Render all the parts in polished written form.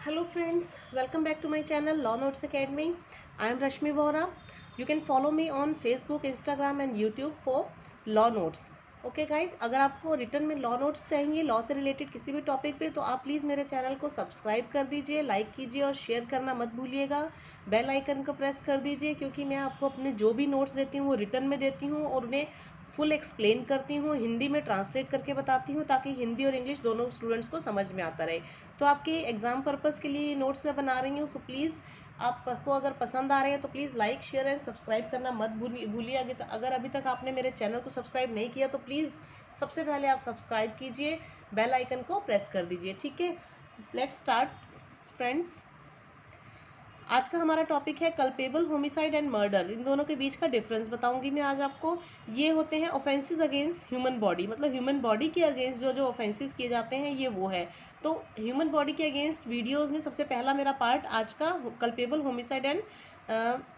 Hello friends, welcome back to my channel Law Notes Academy. I am Rashmi Vohra. You can follow me on Facebook, Instagram and YouTube for Law Notes. Okay guys, अगर आपको return में law notes चाहिए law से related किसी भी topic पे तो आप प्लीज़ मेरे चैनल को सब्सक्राइब कर दीजिए, लाइक कीजिए और शेयर करना मत भूलिएगा। बेल आइकन को प्रेस कर दीजिए क्योंकि मैं आपको अपने जो भी नोट्स देती हूँ वो रिटर्न में देती हूँ और उन्हें फुल एक्सप्लेन करती हूँ, हिंदी में ट्रांसलेट करके बताती हूँ ताकि हिंदी और इंग्लिश दोनों स्टूडेंट्स को समझ में आता रहे। तो आपके एग्ज़ाम पर्पज़ के लिए नोट्स मैं बना रही हूँ, सो प्लीज़ आपको अगर पसंद आ रहे हैं तो please like share and subscribe करना मत भूलिए। अगर अभी तक आपने मेरे चैनल को सब्सक्राइब नहीं किया तो प्लीज़ सबसे पहले आप सब्सक्राइब कीजिए, बेल आइकन को प्रेस कर दीजिए। ठीक है, लेट्स स्टार्ट फ्रेंड्स। आज का हमारा टॉपिक है कल्पेबल होमिसाइड एंड मर्डर। इन दोनों के बीच का डिफरेंस बताऊंगी मैं आज आपको। ये होते हैं ऑफेंसेस अगेंस्ट ह्यूमन बॉडी, मतलब ह्यूमन बॉडी के अगेंस्ट जो ऑफेंसेस किए जाते हैं ये वो है। तो ह्यूमन बॉडी के अगेंस्ट वीडियोस में सबसे पहला मेरा पार्ट आज का कल्पेबल होमिसाइड एंड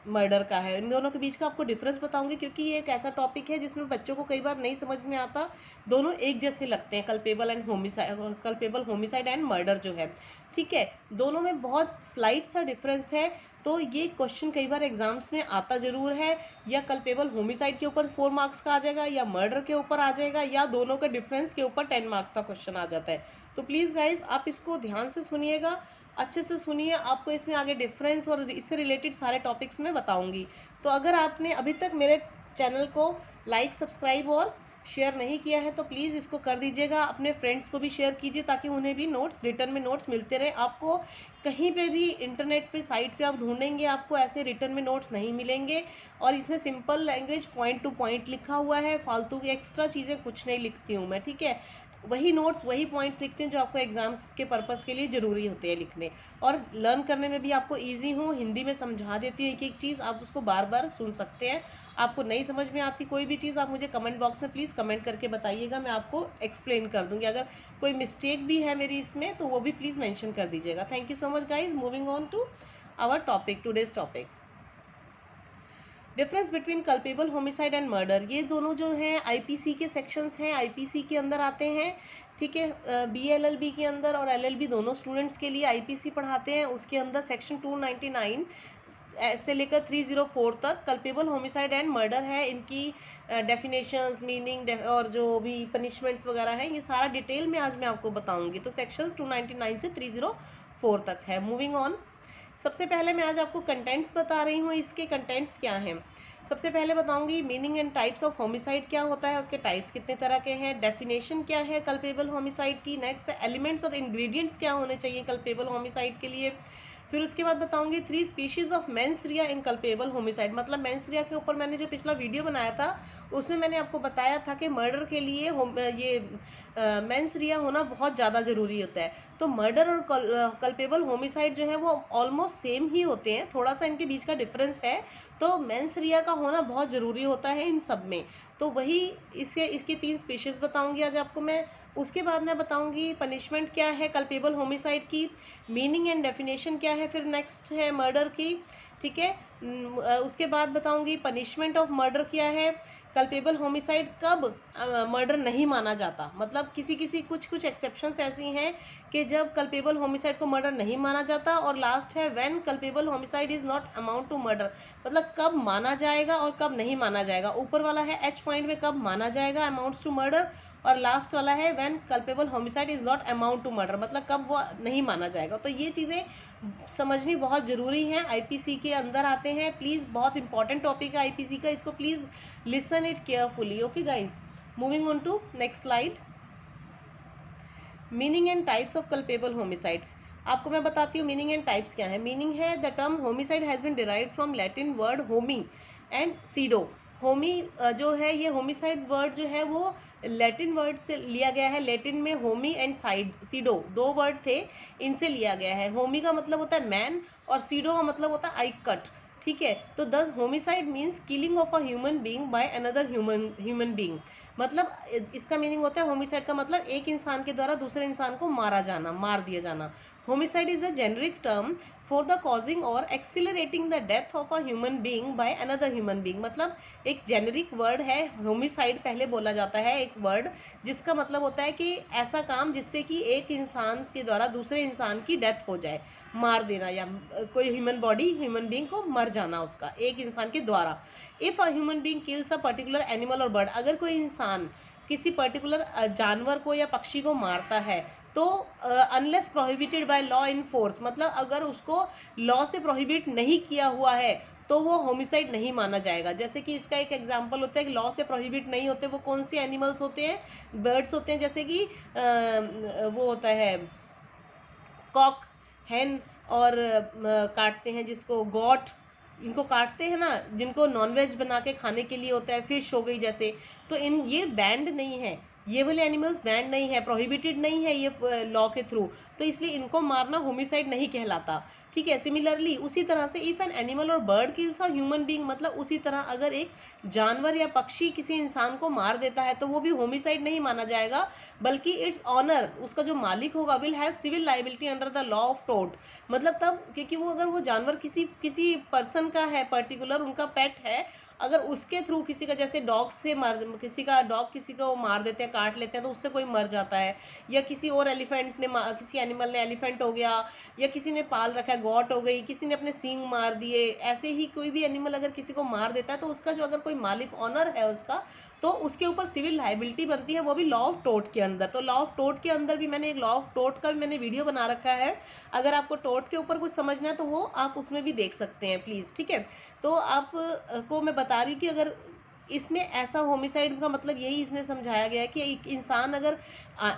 मर्डर का है। इन दोनों के बीच का आपको डिफरेंस बताऊंगी क्योंकि ये एक ऐसा टॉपिक है जिसमें बच्चों को कई बार नहीं समझ में आता। दोनों एक जैसे लगते हैं, कल्पेबल होमिसाइड एंड मर्डर जो है। ठीक है, दोनों में बहुत स्लाइट सा डिफरेंस है। तो ये क्वेश्चन कई बार एग्जाम्स में आता जरूर है, या कल्पेबल होमिसाइड के ऊपर 4 मार्क्स का आ जाएगा या मर्डर के ऊपर आ जाएगा या दोनों के डिफरेंस के ऊपर 10 मार्क्स का क्वेश्चन आ जाता है। तो प्लीज़ गाइज आप इसको ध्यान से सुनिएगा, अच्छे से सुनिए, आपको इसमें आगे डिफरेंस और इससे रिलेटेड सारे टॉपिक्स में बताऊंगी। तो अगर आपने अभी तक मेरे चैनल को लाइक सब्सक्राइब और शेयर नहीं किया है तो प्लीज़ इसको कर दीजिएगा, अपने फ्रेंड्स को भी शेयर कीजिए ताकि उन्हें भी नोट्स रिटर्न में नोट्स मिलते रहे। आपको कहीं पे भी इंटरनेट पे साइट पे आप ढूंढेंगे आपको ऐसे रिटर्न में नोट्स नहीं मिलेंगे। और इसमें simple language point two point लिखा हुआ है, फालतू की एक्स्ट्रा चीज़ें कुछ नहीं लिखती हूँ मैं। ठीक है, वही नोट्स वही पॉइंट्स लिखते हैं जो आपको एग्जाम्स के पर्पज़ के लिए ज़रूरी होते हैं लिखने, और लर्न करने में भी आपको इजी हो। हिंदी में समझा देती हूँ एक एक चीज़, आप उसको बार बार सुन सकते हैं। आपको नहीं समझ में आती कोई भी चीज़ आप मुझे कमेंट बॉक्स में प्लीज़ कमेंट करके बताइएगा, मैं आपको एक्सप्लेन कर दूँगी। अगर कोई मिस्टेक भी है मेरी इसमें तो वो भी प्लीज़ मेंशन कर दीजिएगा। Thank you so much guys. Moving on to our topic, today's topic, difference between culpable homicide and murder. ये दोनों जो हैं आईपीसी के सेक्शंस हैं, आईपीसी के अंदर आते हैं। ठीक है, बीएलएलबी के अंदर और एलएलबी दोनों स्टूडेंट्स के लिए आईपीसी पढ़ाते हैं। उसके अंदर सेक्शन 299 से लेकर 304 तक कल्पेबल होमिसाइड एंड मर्डर है। इनकी डेफिनेशंस, मीनिंग और जो भी पनिशमेंट्स वगैरह हैं ये सारा डिटेल में आज मैं आपको बताऊंगी। तो सेक्शंस 299 से 304 तक है। मूविंग ऑन, सबसे पहले मैं आज आपको कंटेंट्स बता रही हूँ। इसके कंटेंट्स क्या हैं, सबसे पहले बताऊंगी meaning and types of homicide क्या होता है, उसके टाइप्स कितने तरह के हैं, डेफिनेशन क्या है कल्पेबल होमिसाइड की, नेक्स्ट एलिमेंट्स और इंग्रेडिएंट्स क्या होने चाहिए कल्पेबल होमिसाइड के लिए। फिर उसके बाद बताऊंगी 3 species of mens rea in culpable homicide. मतलब मेंस रिया के ऊपर मैंने जो पिछला वीडियो बनाया था उसमें मैंने आपको बताया था कि मर्डर के लिए ये मेंस रिया होना बहुत ज़्यादा ज़रूरी होता है। तो मर्डर और कल्पेबल होमिसाइड जो है वो ऑलमोस्ट सेम ही होते हैं, थोड़ा सा इनके बीच का डिफरेंस है। तो मेंस रिया का होना बहुत ज़रूरी होता है इन सब में। तो वही इसकी 3 स्पीशीज़ बताऊंगी आज आपको मैं। उसके बाद मैं बताऊंगी पनिशमेंट क्या है कल्पेबल होमिसाइड की, मीनिंग एंड डेफिनेशन क्या है, फिर नेक्स्ट है मर्डर की। ठीक है, उसके बाद बताऊंगी पनिशमेंट ऑफ मर्डर क्या है, कल्पेबल होमिसाइड कब मर्डर नहीं माना जाता, मतलब किसी कुछ एक्सेप्शंस ऐसी हैं कि जब कल्पेबल होमिसाइड को मर्डर नहीं माना जाता। और लास्ट है when culpable homicide is not amount to murder, मतलब कब माना जाएगा और कब नहीं माना जाएगा। ऊपर वाला है एच पॉइंट में कब माना जाएगा अमाउंट्स टू मर्डर, और लास्ट वाला है when culpable homicide is not amount to murder, मतलब कब वो नहीं माना जाएगा। तो ये चीज़ें समझनी बहुत ज़रूरी हैं, आईपीसी के अंदर आते हैं। प्लीज़ बहुत इंपॉर्टेंट टॉपिक है आईपीसी का, इसको please listen it carefully. Okay guys, moving on to next slide, meaning and types of culpable homicide. आपको मैं बताती हूँ मीनिंग एंड टाइप्स क्या है। मीनिंग है the term homicide has been derived from Latin word homi and cido. Homi जो है ये होमिसाइड वर्ड जो है वो लैटिन वर्ड से लिया गया है। लैटिन में होमी एंड सीडो 2 वर्ड थे, इनसे लिया गया है। होमी का मतलब होता है मैन और सीडो का मतलब होता है आई कट। ठीक है, तो दस homicide means killing of a human being by another human being. मतलब इसका मीनिंग होता है होमिसाइड का मतलब एक इंसान के द्वारा दूसरे इंसान को मार दिया जाना। Homicide is a generic term for the causing or accelerating the death of a human being by another human being. मतलब एक जेनरिक वर्ड है होमिसाइड, पहले बोला जाता है एक वर्ड जिसका मतलब होता है कि ऐसा काम जिससे कि एक इंसान के द्वारा दूसरे इंसान की डेथ हो जाए, मार देना, या कोई ह्यूमन बीइंग को मर जाना उसका एक इंसान के द्वारा। If a human being kills a particular animal और बर्ड, अगर कोई इंसान किसी पर्टिकुलर जानवर को या पक्षी को मारता है तो unless prohibited by law in force, मतलब अगर उसको लॉ से प्रोहिबिट नहीं किया हुआ है तो वो होमिसाइड नहीं माना जाएगा। जैसे कि इसका एक एग्जांपल होता है कि लॉ से प्रोहिबिट नहीं होते, वो कौन से एनिमल्स होते हैं, बर्ड्स होते हैं, जैसे कि वो होता है कॉक, हैन, और काटते हैं जिसको गॉट, इनको काटते हैं ना, जिनको नॉनवेज बना के खाने के लिए होता है, फिश हो गई जैसे, तो इन ये बैंड नहीं है, ये वाले एनिमल्स बैंड नहीं है, प्रोहिबिटेड नहीं है ये लॉ के थ्रू, तो इसलिए इनको मारना होमिसाइड नहीं कहलाता। ठीक है, सिमिलरली उसी तरह से इफ एन एनिमल और बर्ड किल्स अ ह्यूमन बीइंग, मतलब उसी तरह अगर एक जानवर या पक्षी किसी इंसान को मार देता है तो वो भी होमिसाइड नहीं माना जाएगा, बल्कि इट्स ऑनर, उसका जो मालिक होगा, will have civil liability under the law of tort. मतलब तब, क्योंकि वो अगर वो जानवर किसी पर्सन का है, पर्टिकुलर उनका पेट है, अगर उसके थ्रू किसी का, जैसे डॉग से किसी का डॉग किसी को मार देते हैं, काट लेते हैं, तो उससे कोई मर जाता है, या किसी और एलिफेंट ने किसी एनिमल ने, एलिफेंट हो गया, या किसी ने पाल रखा है, गॉट हो गई, किसी ने अपने सींग मार दिए, ऐसे ही कोई भी एनिमल अगर किसी को मार देता है तो उसका जो अगर कोई मालिक ऑनर है उसका, तो उसके ऊपर सिविल लाइबिलिटी बनती है, वो भी लॉ ऑफ टोर्ट के अंदर। तो लॉ ऑफ टोर्ट के अंदर भी मैंने एक लॉ ऑफ टोर्ट का भी मैंने वीडियो बना रखा है, अगर आपको टोर्ट के ऊपर कुछ समझना है तो वो आप उसमें भी देख सकते हैं प्लीज़। ठीक है, तो आप को मैं बता रही हूँ कि अगर इसमें ऐसा होमिसाइड का मतलब यही इसमें समझाया गया है कि एक इंसान अगर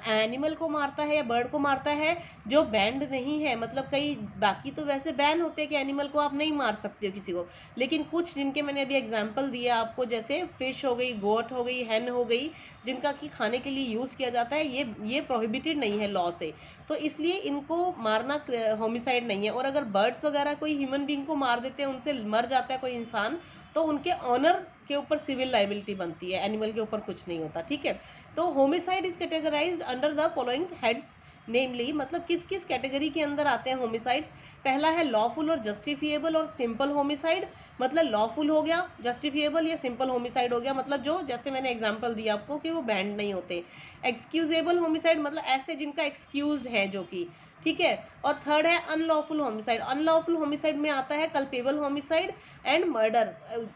एनिमल को मारता है या बर्ड को मारता है जो बैंड नहीं है, मतलब कई बाकी तो वैसे बैन होते हैं कि एनिमल को आप नहीं मार सकते हो किसी को, लेकिन कुछ जिनके मैंने अभी एग्जांपल दिया आपको, जैसे फिश हो गई, गोट हो गई, हैन हो गई, जिनका कि खाने के लिए यूज़ किया जाता है, ये प्रोहिबिटेड नहीं है लॉ से, तो इसलिए इनको मारना होमिसाइड नहीं है। और अगर बर्ड्स वगैरह कोई ह्यूमन बीइंग को मार देते हैं, उनसे मर जाता है कोई इंसान, तो उनके ऑनर के ऊपर सिविल लाइबिलिटी बनती है, एनिमल के ऊपर कुछ नहीं होता। ठीक है, तो homicide is categorized under the following heads, namely, मतलब किस किस कैटेगरी के अंदर आते हैं होमिसाइड्स। पहला है लॉफुल और जस्टिफिएबल और सिंपल होमिसाइड, मतलब लॉफुल हो गया, जस्टिफिएबल या सिंपल होमिसाइड हो गया, मतलब जो जैसे मैंने एग्जांपल दिया आपको कि वो बैंड नहीं होते। एक्सक्यूजेबल होमिसाइड, मतलब ऐसे जिनका एक्सक्यूज्ड है जो कि, ठीक है। और थर्ड है अनलॉफुल होमिसाइड। अनलॉफुल होमिसाइड में आता है कल्पेबल होमिसाइड एंड मर्डर,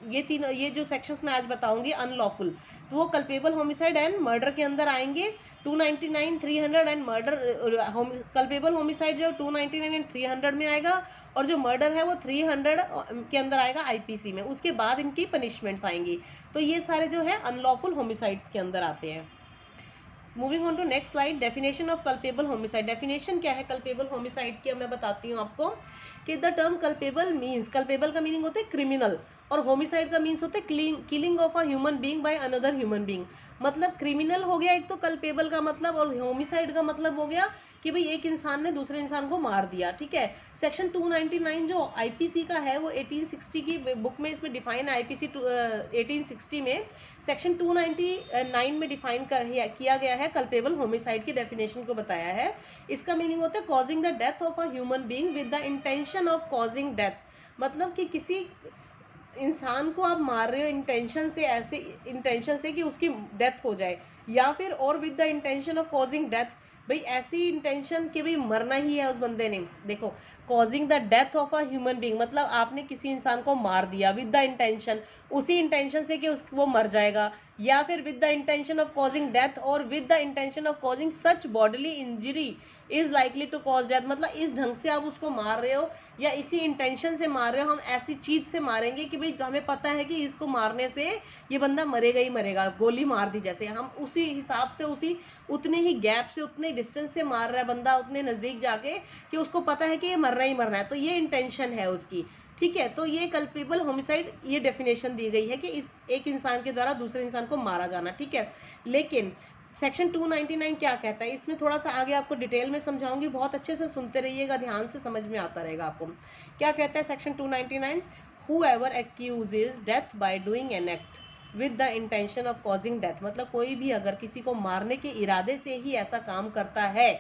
ये तीन, ये जो सेक्शंस मैं आज बताऊंगी अनलॉफुल, तो वो कल्पेबल होमिसाइड एंड मर्डर के अंदर आएंगे। 299, 300 एंड मर्डर, कल्पेबल होमिसाइड जो 299 एंड 300 में आएगा, और जो मर्डर है वो 300 के अंदर आएगा आईपीसी में। उसके बाद इनकी पनिशमेंट्स आएंगी। तो ये सारे जो है अनलॉफुल होमिसाइड्स के अंदर आते हैं। Moving on to next slide, definition of culpable homicide. Definition क्या है कल्पेबल होमिसाइड की, मैं बताती हूँ आपको कि the term culpable means, culpable का मीनिंग होता है क्रिमिनल, और होमिसाइड का मीन्स होता है killing of a human being by another human being. मतलब क्रिमिनल हो गया एक तो कल्पेबल का मतलब, और होमिसाइड का मतलब हो गया कि भाई एक इंसान ने दूसरे इंसान को मार दिया। ठीक है, सेक्शन 299 जो आईपीसी का है वो 1860 की बुक में इसमें डिफाइन है, आईपीसी 1860 में सेक्शन 299 में डिफाइन किया गया है कल्पेबल होमिसाइड की डेफिनेशन को बताया है। इसका मीनिंग होता है causing the death of a human being with the intention of causing death, मतलब कि किसी इंसान को आप मार रहे हो इंटेंशन से, ऐसे इंटेंशन से कि उसकी डेथ हो जाए, या फिर और with the intention of causing death, भाई ऐसी इंटेंशन कि भाई मरना ही है उस बंदे ने। देखो, causing the death of a human being मतलब आपने किसी इंसान को मार दिया विद द इंटेंशन, उसी इंटेंशन से कि वो मर जाएगा, या फिर with the intention of causing death or with the intention of causing such bodily injury is likely to cause death, मतलब इस ढंग से आप उसको मार रहे हो या इसी इंटेंशन से मार रहे हो, हम ऐसी चीज से मारेंगे कि भाई हमें पता है कि इसको मारने से ये बंदा मरेगा ही मरेगा, गोली मार दी जैसे, हम उसी हिसाब से उसी उतने ही गैप से उतने डिस्टेंस से मार रहा है बंदा, उतने नज़दीक जाके कि उसको पता है कि ये मरना ही मरना है, तो ये इंटेंशन है उसकी। ठीक है, तो ये कल्पेबल होमिसाइड, ये डेफिनेशन दी गई है कि इस एक इंसान के द्वारा दूसरे इंसान को मारा जाना। ठीक है, लेकिन सेक्शन 299 क्या कहता है, इसमें थोड़ा सा आगे आपको डिटेल में समझाऊंगी, बहुत अच्छे से सुनते रहिएगा, ध्यान से समझ में आता रहेगा आपको। क्या कहता है section 299, whoever एक्यूजेज death by doing an act with the intention of causing death, मतलब कोई भी अगर किसी को मारने के इरादे से ही ऐसा काम करता है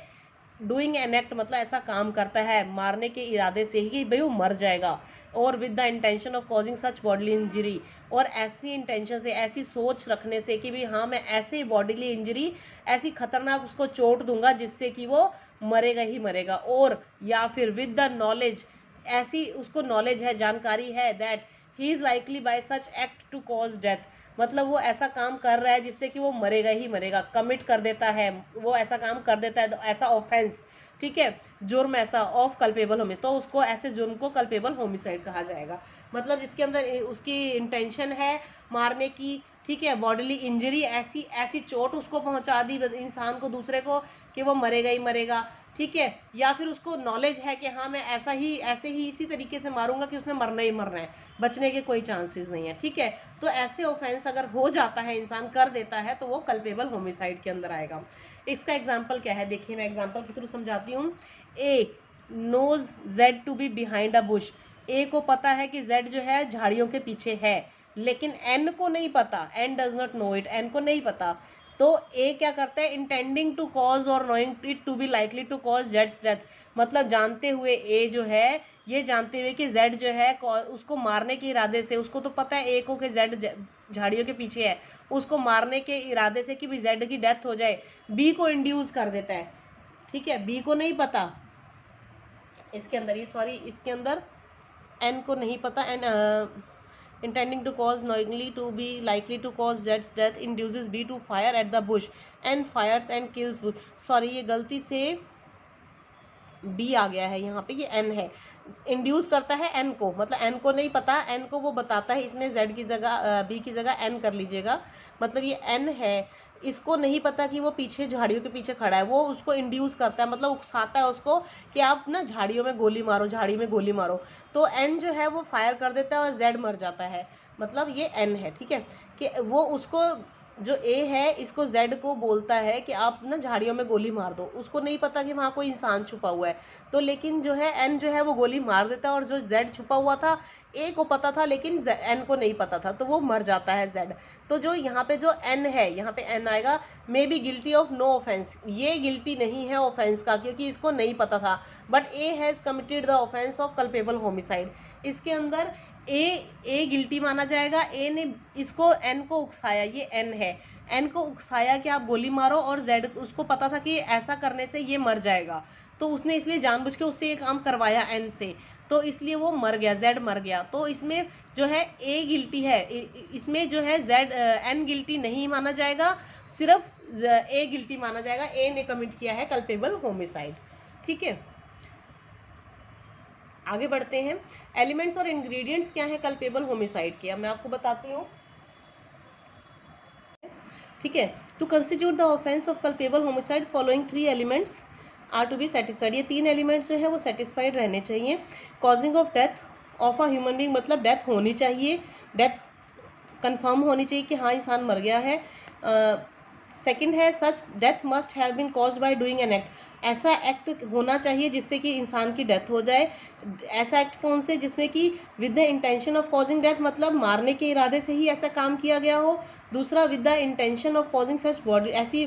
डूइंग एन एक्ट मतलब ऐसा काम करता है मारने के इरादे से ही कि भाई वो मर जाएगा, और with the intention of causing such bodily injury, और ऐसी इंटेंशन से, ऐसी सोच रखने से कि भाई हाँ मैं ऐसे बॉडीली इंजरी, ऐसी खतरनाक उसको चोट दूंगा जिससे कि वो मरेगा ही मरेगा, और या फिर विद द नॉलेज, ऐसी उसको नॉलेज है, जानकारी है, that he is likely by such act to cause death, मतलब वो ऐसा काम कर रहा है जिससे कि वो मरेगा ही मरेगा, कमिट कर देता है, वो ऐसा काम कर देता है, तो ऐसा ऑफेंस, ठीक है, जुर्म ऐसा ऑफ कल्पेबल होमी, तो उसको ऐसे जुर्म को कल्पेबल होमिसाइड कहा जाएगा। मतलब जिसके अंदर उसकी इंटेंशन है मारने की, ठीक है, बॉडीली इंजरी, ऐसी ऐसी चोट उसको पहुंचा दी इंसान को, दूसरे को, कि वो मरेगा ही मरेगा, ठीक है, या फिर उसको नॉलेज है कि हाँ मैं ऐसे ही इसी तरीके से मारूंगा कि उसने मरना ही मरना है, बचने के कोई चांसेस नहीं है, ठीक है। तो ऐसे ऑफेंस अगर हो जाता है, इंसान कर देता है, तो वो कल्पेबल होमिसाइड के अंदर आएगा। इसका एग्जाम्पल क्या है, देखिए मैं एग्जाम्पल के थ्रू समझाती हूँ। A knows Z to be behind a bush, A को पता है कि जेड जो है झाड़ियों के पीछे है, लेकिन एन को नहीं पता, N does not know it, N को नहीं पता, तो ए क्या करता है, इंटेंडिंग टू कॉज और knowing it to be likely to cause जेड्स डेथ, मतलब जानते हुए ए जो है, ये जानते हुए कि जेड जो है उसको मारने के इरादे से, उसको तो पता है ए को कि जेड झाड़ियों के पीछे है, उसको मारने के इरादे से कि भी जेड की डेथ हो जाए, बी को इंड्यूस कर देता है, ठीक है, बी को नहीं पता इसके अंदर, ये सॉरी इसके अंदर एन को नहीं पता, N intending to cause knowingly to be likely to cause Z's death induces B to fire at the bush and fires and kills bush, sorry ये गलती से B आ गया है यहाँ पे, ये N है, इंड्यूस करता है N को, मतलब N को नहीं पता, N को वो बताता है, इसने Z की जगह B की जगह N कर लीजिएगा, मतलब ये N है, इसको नहीं पता कि वो पीछे झाड़ियों के पीछे खड़ा है, वो उसको इंड्यूस करता है, मतलब उकसाता है उसको कि आप ना झाड़ियों में गोली मारो, झाड़ी में गोली मारो, तो एन जो है वो फायर कर देता है और जेड मर जाता है, मतलब ये एन है, ठीक है, कि वो उसको जो ए है इसको जेड को बोलता है कि आप ना झाड़ियों में गोली मार दो, उसको नहीं पता कि वहाँ कोई इंसान छुपा हुआ है, तो लेकिन जो है एन जो है वो गोली मार देता है, और जो जेड छुपा हुआ था ए को पता था लेकिन एन को नहीं पता था, तो वो मर जाता है जेड। तो जो यहाँ पे जो एन है, यहाँ पे एन आएगा, may be guilty of no offence, ये गिल्टी नहीं है ऑफेंस का क्योंकि इसको नहीं पता था, but A has committed the offence of culpable homicide, इसके अंदर ए गिल्टी माना जाएगा, ए ने इसको एन को उकसाया, ये एन है, एन को उकसाया कि आप गोली मारो, और जेड उसको पता था कि ऐसा करने से ये मर जाएगा, तो उसने इसलिए जानबूझ के उससे ये काम करवाया एन से, तो इसलिए वो मर गया, जेड मर गया। तो इसमें जो है ए गिल्टी है, इसमें जो है जेड एन गिल्टी नहीं माना जाएगा, सिर्फ ए गिल्टी माना जाएगा, ए ने कमिट किया है कल्पेबल होमिसाइड, ठीक है। आगे बढ़ते हैं, एलिमेंट्स और इंग्रेडिएंट्स क्या है कल्पेबल होमिसाइड के, अब मैं आपको बताती हूँ, ठीक है। To constitute the offence of culpable homicide following 3 elements are to be satisfied, ये 3 एलिमेंट्स जो है वो सेटिस्फाइड रहने चाहिए। Causing of death of a human being, मतलब डेथ होनी चाहिए, डेथ कंफर्म होनी चाहिए कि हाँ इंसान मर गया है। सेकंड है such death must have been caused by doing an act, ऐसा एक्ट होना चाहिए जिससे कि इंसान की डेथ हो जाए। ऐसा एक्ट कौन से, जिसमें कि with the intention of causing death, मतलब मारने के इरादे से ही ऐसा काम किया गया हो। दूसरा with the intention of causing such body, ऐसी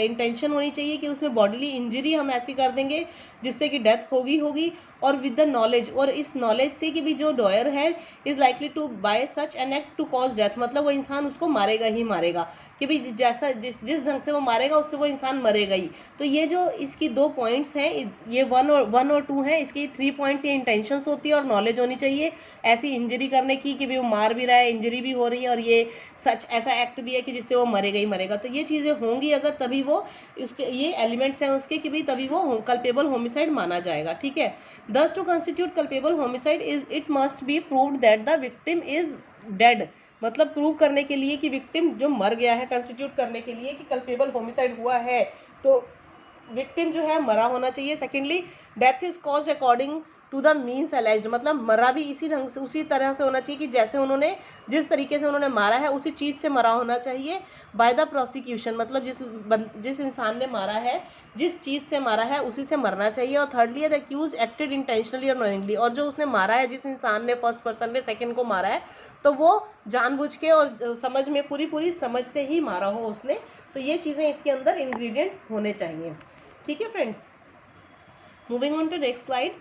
इंटेंशन होनी चाहिए कि उसमें बॉडीली इंजरी हम ऐसी कर देंगे जिससे कि डेथ होगी। और विद द नॉलेज, और इस नॉलेज से कि भी जो डॉयर है is likely to by such an act to cause death, मतलब वो इंसान उसको मारेगा ही मारेगा, कि भी जैसा जिस ढंग से वो मारेगा उससे वो इंसान मरेगा ही। तो ये जो इसकी 2 पॉइंट्स हैं, ये 1 और 2 हैं, इसकी 3 पॉइंट्स ये इंटेंशंस होती है और नॉलेज होनी चाहिए ऐसी इंजरी करने की कि भी वो मार भी रहा है, इंजरी भी हो रही है, और ये सच ऐसा एक्ट भी है कि जिससे वो मरेगा ही मरेगा। तो ये चीज़ें होंगी अगर, तभी वो इसके ये एलिमेंट्स हैं उसके कि भी तभी वो कल्पेबल होमिसाइड माना जाएगा, ठीक है। Thus to constitute culpable homicide is it must be proved that the victim is dead, मतलब प्रूव करने के लिए कि विक्टिम जो मर गया है, कंस्टिट्यूट करने के लिए कि कल्पेबल होमिसाइड हुआ है, तो विक्टिम जो है मरा होना चाहिए। Secondly death is caused according to the means alleged, मतलब मरा भी इसी ढंग से उसी तरह से होना चाहिए कि जैसे उन्होंने जिस तरीके से उन्होंने मारा है उसी चीज़ से मरा होना चाहिए। बाय द प्रोसिक्यूशन, मतलब जिस इंसान ने मारा है जिस चीज़ से मारा है उसी से मरना चाहिए। और thirdly the accuse acted intentionally और नोइंगली, और जो उसने मारा है, जिस इंसान ने फर्स्ट पर्सन ने सेकंड को मारा है, तो वो जानबूझ के और समझ में पूरी समझ से ही मारा हो उसने। तो ये चीज़ें इसके अंदर इंग्रेडिएंट्स होने चाहिए, ठीक है friends. Moving on to next slide.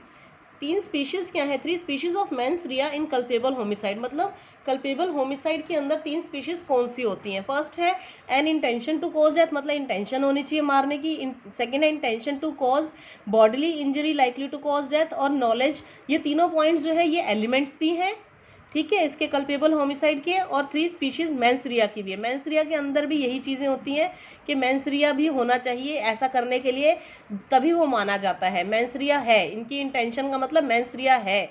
3 species क्या है, 3 species of mens rea in culpable homicide. मतलब कल्पेबल होमिसाइड के अंदर 3 स्पीशीज कौन सी होती हैं। फर्स्ट है an intention to cause death, मतलब इंटेंशन होनी चाहिए मारने की। सेकेंड है intention to cause bodily injury likely to cause death, और नॉलेज। ये तीनों पॉइंट्स जो है ये एलिमेंट्स भी हैं, ठीक है, इसके कल्पेबल होमिसाइड के। और 3 स्पीशीज मेंसरिया की भी है। मेंसरिया के अंदर भी यही चीज़ें होती हैं कि मेंसरिया भी होना चाहिए ऐसा करने के लिए, तभी वो माना जाता है। मेंसरिया है, इनकी इंटेंशन का मतलब मेंसरिया है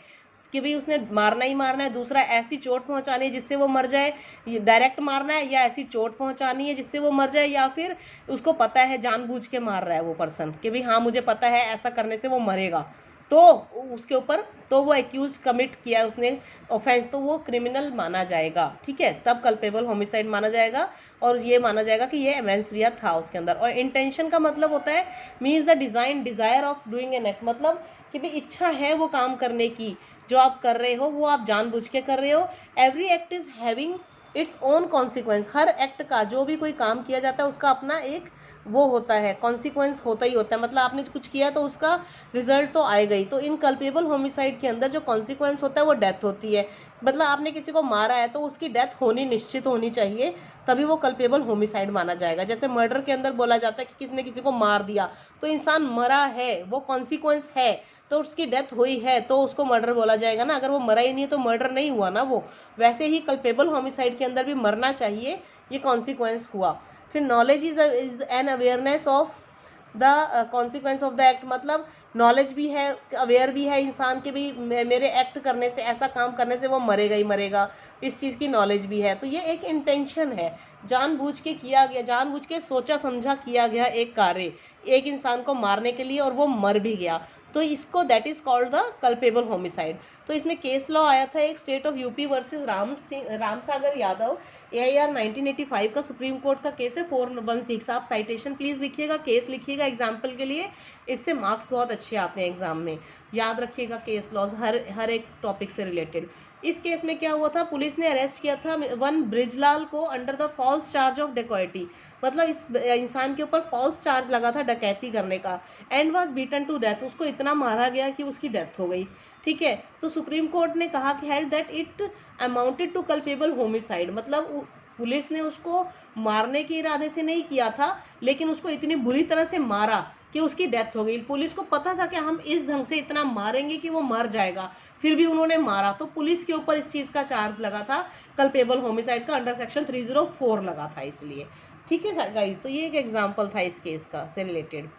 कि भाई उसने मारना ही मारना है। दूसरा, ऐसी चोट पहुंचानी है जिससे वो मर जाए, डायरेक्ट मारना है, या ऐसी चोट पहुंचानी है जिससे वो मर जाए, या फिर उसको पता है जानबूझ के मार रहा है वो पर्सन कि भाई हाँ मुझे पता है ऐसा करने से वो मरेगा, तो उसके ऊपर तो वो एक्यूज कमिट किया उसने ऑफेंस, तो वो क्रिमिनल माना जाएगा, ठीक है, तब कल्पेबल होमिसाइड माना जाएगा। और ये माना जाएगा कि ये मेंसरिया था उसके अंदर। और इंटेंशन का मतलब होता है means the desire of doing an act, मतलब कि भाई इच्छा है वो काम करने की, जो आप कर रहे हो वो आप जानबूझ के कर रहे हो। Every act is having its own consequence, her act का, जो भी कोई काम किया जाता है उसका अपना एक वो होता है, कॉन्सिक्वेंस होता ही होता है। मतलब आपने कुछ किया तो उसका रिजल्ट तो आएगा ही। तो इन कल्पेबल होमिसाइड के अंदर जो कॉन्सिक्वेंस होता है वो डेथ होती है। मतलब आपने किसी को मारा है तो उसकी डेथ होनी निश्चित होनी चाहिए, तभी वो कल्पेबल होमिसाइड माना जाएगा। जैसे मर्डर के अंदर बोला जाता है कि किसने किसी को मार दिया, तो इंसान मरा है, वो कॉन्सिक्वेंस है, तो उसकी डेथ हुई है तो उसको मर्डर बोला जाएगा ना। अगर वो मरा ही नहीं है तो मर्डर नहीं हुआ ना वो। वैसे ही कल्पेबल होमिसाइड के अंदर भी मरना चाहिए, ये कॉन्सिक्वेंस हुआ। फिर knowledge is an awareness of the consequence of the act, मतलब नॉलेज भी है, अवेयर भी है इंसान के भी मेरे एक्ट करने से, ऐसा काम करने से वो मरेगा ही मरेगा, इस चीज़ की नॉलेज भी है। तो ये एक इंटेंशन है, जानबूझ के किया गया, जानबूझ के सोचा समझा किया गया एक कार्य एक इंसान को मारने के लिए, और वो मर भी गया, तो इसको that is called the culpable homicide. तो इसमें केस लॉ आया था एक, state of UP versus Ramsagar Yadav, AIR 1985 का सुप्रीम कोर्ट का केस है 416। आप साइटेशन प्लीज लिखिएगा, केस लिखिएगा एग्जाम्पल के लिए, इससे मार्क्स बहुत अच्छे आते हैं एग्जाम में। याद रखिएगा केस लॉज हर एक टॉपिक से रिलेटेड। इस केस में क्या हुआ था, पुलिस ने अरेस्ट किया था वन ब्रिजलाल को under the false charge of dacoity, मतलब इस इंसान के ऊपर फॉल्स चार्ज लगा था डकैती करने का, and was beaten to death, उसको इतना मारा गया कि उसकी डेथ हो गई, ठीक है। तो सुप्रीम कोर्ट ने कहा कि held that it amounted to culpable homicide, मतलब पुलिस ने उसको मारने के इरादे से नहीं किया था, लेकिन उसको इतनी बुरी तरह से मारा कि उसकी डेथ हो गई। पुलिस को पता था कि हम इस ढंग से इतना मारेंगे कि वो मर जाएगा, फिर भी उन्होंने मारा, तो पुलिस के ऊपर इस चीज़ का चार्ज लगा था, कल्पेबल होमिसाइड का अंडर सेक्शन 304 लगा था इसलिए, ठीक है गाइस। तो ये एक एग्जांपल था इस केस का से रिलेटेड।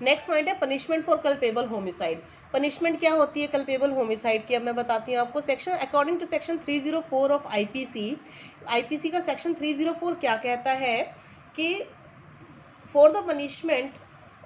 नेक्स्ट पॉइंट है punishment for culpable homicide. Punishment क्या होती है कल्पेबल होमिसाइड की, अब मैं बताती हूँ आपको। Section according to section 304 of IPC का सेक्शन 304 क्या कहता है कि for the punishment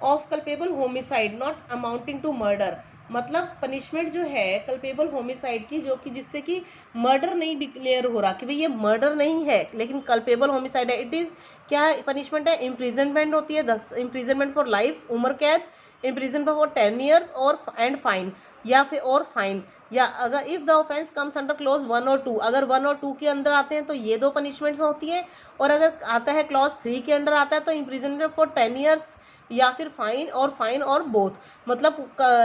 of culpable homicide not amounting to murder, मतलब पनिशमेंट जो है कल्पेबल होमिसाइड की, जो कि जिससे कि मर्डर नहीं डिक्लेयर हो रहा कि भाई ये मर्डर नहीं है लेकिन कल्पेबल होमिसाइड है, इट इज़ क्या पनिशमेंट है, इम्प्रिजनमेंट होती है 10 इम्प्रिजनमेंट फॉर लाइफ, उम्र कैद, इम्प्रिजनमेंट फॉर 10 ईयर्स और एंड फाइन, या फिर और फाइन, या अगर if the offence comes under clause 1 और 2, अगर 1 और 2 के अंदर आते हैं तो ये 2 पनिशमेंट्स होती हैं, और अगर आता है क्लॉज 3 के अंदर आता है तो इम्प्रिजनमेंट फॉर 10 ईयर्स या फिर फाइन और बोथ। मतलब